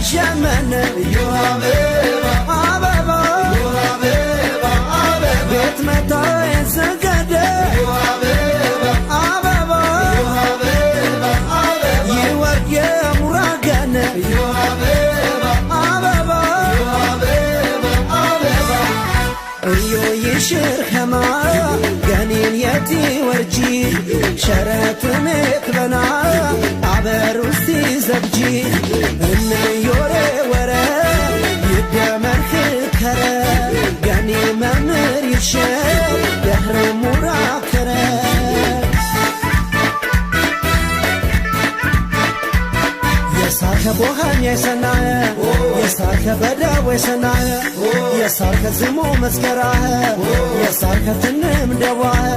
ሸመነ አበባ ቤት መታ የሰገደ አበባ ይወርድ የሙራገነ አበባ እዮ ይሽር ከማ ገኒን የቲ ወርጂ ሸረትን ክበና አበሩስቲ ዘብጂ እንዮሬ ወረ ይደመር ክከረ ገኒ መምር ይሸር የህር ሙራከረ የሳከ ቦኸም የሰናየ የሳከ በደው የሰናየ የሳከ ዝሞ መስከራየ የሳከ ትንም ደዋየ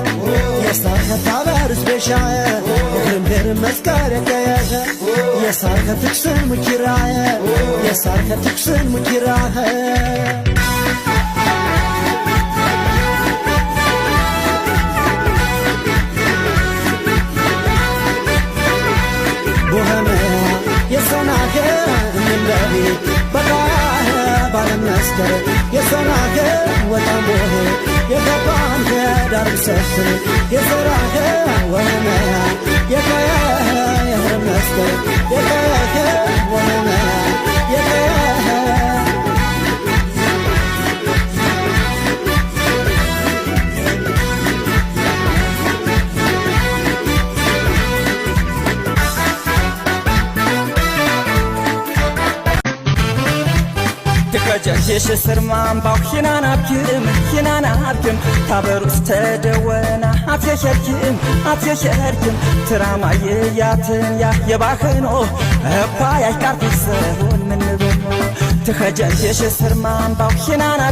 የሳከ ታበርስ ቤሻየ ግርምግር መስከር የቀየኸ የሳከ ትክስን ሙኪራየ የሳከ ትክስን ሙኪራየ እንለቢ በቃህ ባለመስከር የሰናገ ወጣሞህ የገባን ከዳር ሰፍር የሰራገ ወነመያ የቀየህ የህር መስከር የቀየህ ወነመያ የቀየህ ከጀሽ ስርማን ባው ሂናና አብክም ታበሩስ ተደወና አትየሸርክም ትራማየ ያትን ያ የባህኖ እኳ ያይቃርት ሰሆን ምንበሞ ትኸጀሽ ስርማን ባው ሂናና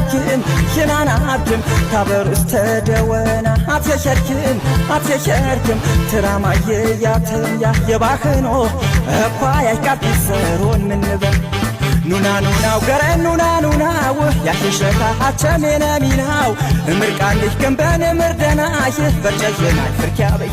አብክም ታበሩስ ተደወና አትየሸርክም ትራማየ ያትን ያ የባህኖ እኳ ያይቃርት ሰሆን ምንበሞ ኑናው ገረ ኑናው ያሽሸታ አቸሜና ሚናው ምርቃንሽ ገንበን ምርደና ይህ በጨየና ፍርኪያ በይ